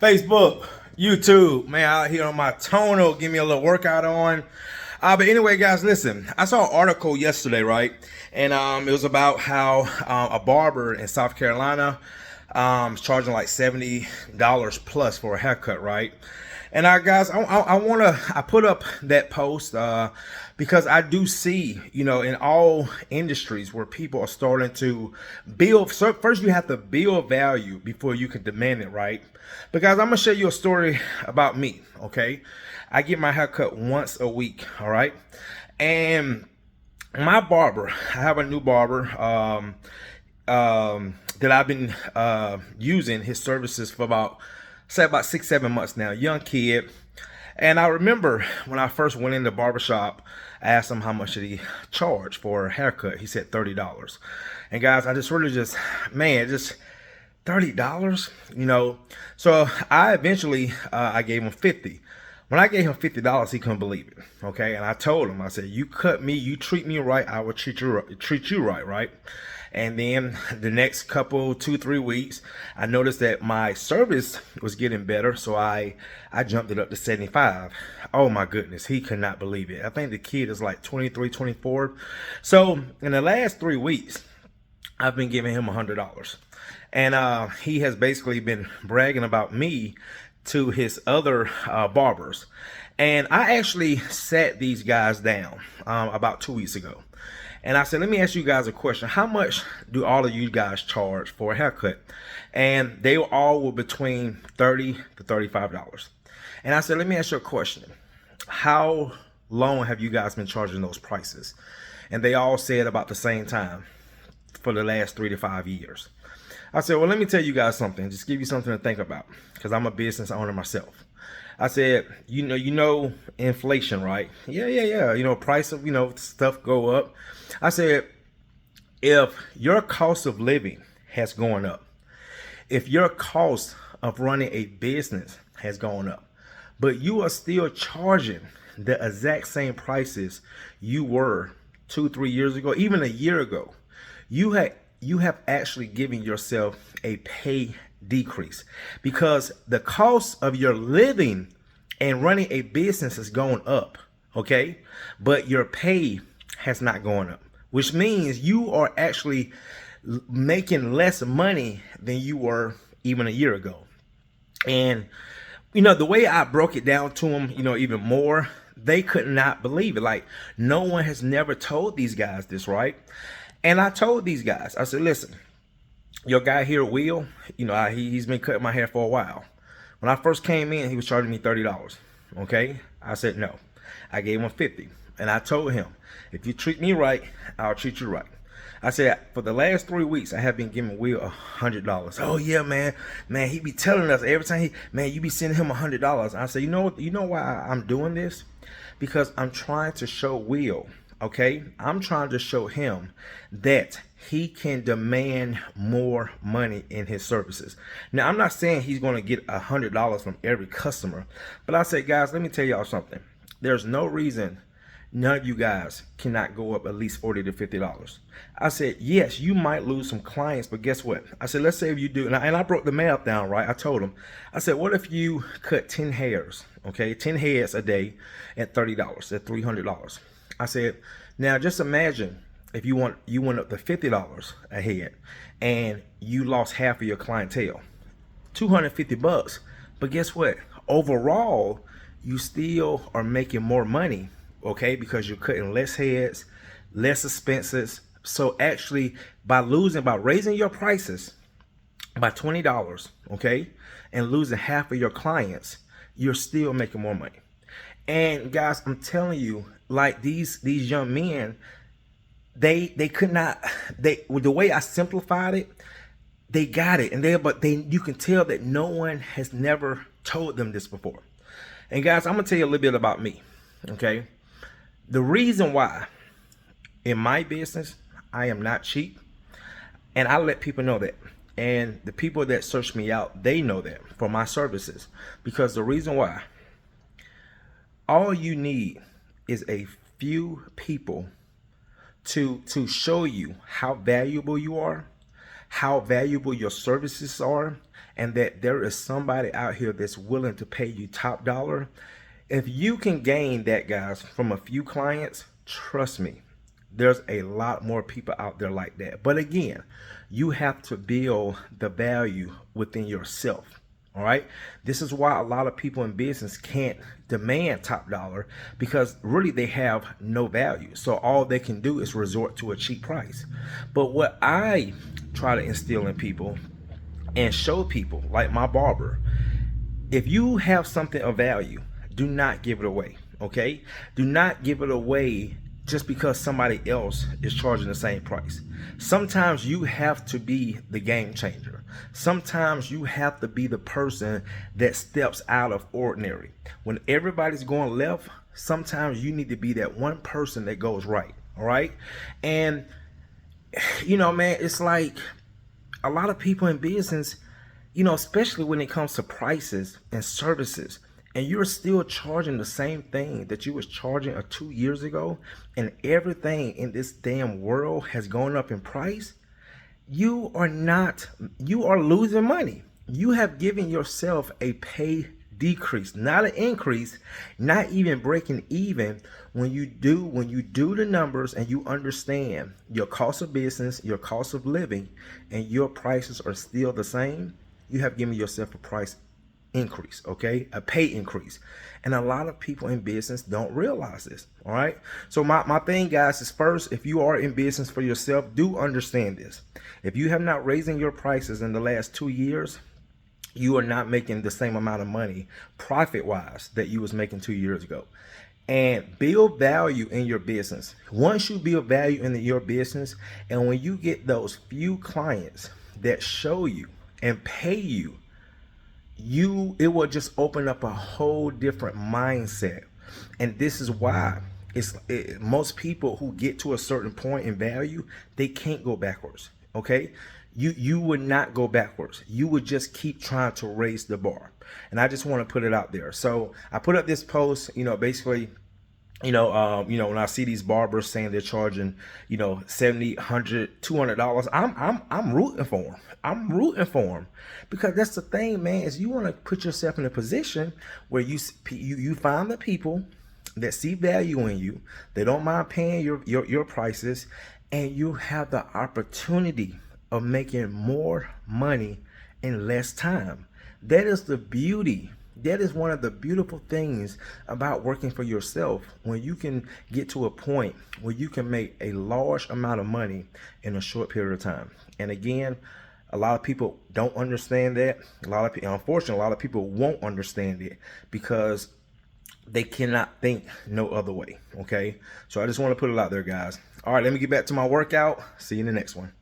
Facebook, YouTube, man, out here on my tonal, give me a little workout on. But anyway, guys, listen, I saw an article yesterday, right? And it was about how a barber in South Carolina is charging like $70 plus for a haircut, right? And guys, I put up that post because I do see, in all industries where people are starting to build. So first, you have to build value before you can demand it, right? But guys, I'm gonna show you a story about me. Okay, I get my haircut once a week. All right, and my barber, I have a new barber that I've been using his services for about 6-7 months now. Young kid. And I remember when I first went in the barbershop, I asked him how much did he charge for a haircut. He said $30. And guys, I just really just $30, So I eventually I gave him 50. When I gave him $50, he couldn't believe it. Okay, and I told him, I said, "You cut me, you treat me right, I will treat you right, right?" And then the next couple 2-3 weeks, I noticed that my service was getting better, so I jumped it up to 75. Oh my goodness, he could not believe it. I think the kid is like 23, 24. So in the last 3 weeks, I've been giving him $100, and he has basically been bragging about me to his other barbers. And I actually sat these guys down about 2 weeks ago. And I said, let me ask you guys a question. How much do all of you guys charge for a haircut? And they all were between $30 to $35. And I said, let me ask you a question. How long have you guys been charging those prices? And they all said about the same time, for the last 3 to 5 years. I said, well, let me tell you guys something. Just give you something to think about, because I'm a business owner myself. I said, you know, inflation, right? Yeah. Price of, stuff go up. I said, if your cost of living has gone up, if your cost of running a business has gone up, but you are still charging the exact same prices you were 2-3 years ago, even a year ago, you have actually given yourself a pay decrease, because the cost of your living and running a business has gone up, okay? But your pay has not gone up, which means you are actually making less money than you were even a year ago. And the way I broke it down to them, even more, they could not believe it. Like, no one has never told these guys this, right? And I told these guys, I said, listen, your guy here, Will, he's been cutting my hair for a while. When I first came in, he was charging me $30. Okay, I said no. I gave him 50, and I told him, if you treat me right, I'll treat you right. I said, for the last 3 weeks, I have been giving Will $100. Oh yeah, man, he be telling us every time you be sending him $100. I said, you know why I'm doing this? Because I'm trying to show Will. Okay, I'm trying to show him that he can demand more money in his services. Now, I'm not saying he's going to get $100 from every customer, but I say, guys, let me tell y'all something. There's no reason none of you guys cannot go up at least $40 to $50. I said, yes, you might lose some clients, but guess what? I said, let's say if you do, and I broke the math down, right? I told him, I said, what if you cut 10 hairs, okay, 10 heads a day at $30, at $300? I said, now just imagine if you went up to $50 a head and you lost half of your clientele, $250. But guess what? Overall, you still are making more money, okay? Because you're cutting less heads, less expenses. So actually, by raising your prices by $20, okay, and losing half of your clients, you're still making more money. And guys, I'm telling you, like these young men, they could not, with the way I simplified it, they got it. And you can tell that no one has never told them this before. And guys, I'm gonna tell you a little bit about me. Okay. The reason why in my business I am not cheap, and I let people know that. And the people that search me out, they know that for my services. Because the reason why, all you need is a few people to show you how valuable you are, how valuable your services are, and that there is somebody out here that's willing to pay you top dollar. If you can gain that, guys, from a few clients, trust me, there's a lot more people out there like that. But again, you have to build the value within yourself. All right. This is why a lot of people in business can't demand top dollar, because really they have no value. So all they can do is resort to a cheap price. But what I try to instill in people and show people, like my barber, if you have something of value, do not give it away. Okay. Do not give it away just because somebody else is charging the same price. Sometimes you have to be the game changer. Sometimes you have to be the person that steps out of ordinary. When everybody's going left, sometimes you need to be that one person that goes right. All right. And you know, man, it's like a lot of people in business, you know, especially when it comes to prices and services, and you're still charging the same thing that you was charging 2 years ago, and everything in this damn world has gone up in price, you are losing money. You have given yourself a pay decrease, not an increase, not even breaking even. When you do the numbers and you understand your cost of business, your cost of living, and your prices are still the same, you have given yourself a price increase, okay, a pay increase. And a lot of people in business don't realize this. All right. So my thing, guys, is first, if you are in business for yourself, do understand this. If you have not raising your prices in the last 2 years, you are not making the same amount of money profit wise that you was making 2 years ago. And build value in your business. Once you build value in your business, and when you get those few clients that show you and pay you, it will just open up a whole different mindset. And this is why most people who get to a certain point in value, they can't go backwards. Okay, you would not go backwards. You would just keep trying to raise the bar. And I just want to put it out there. So I put up this post, you know, basically, when I see these barbers saying they're charging, $70, $100, $200, I'm rooting for them. I'm rooting for them, because that's the thing, man, is you want to put yourself in a position where you find the people that see value in you. They don't mind paying your prices, and you have the opportunity of making more money in less time. That is the beauty. That is one of the beautiful things about working for yourself, when you can get to a point where you can make a large amount of money in a short period of time. And again, a lot of people don't understand that. Unfortunately, a lot of people won't understand it because they cannot think no other way. Okay. So I just want to put it out there, guys. All right, let me get back to my workout. See you in the next one.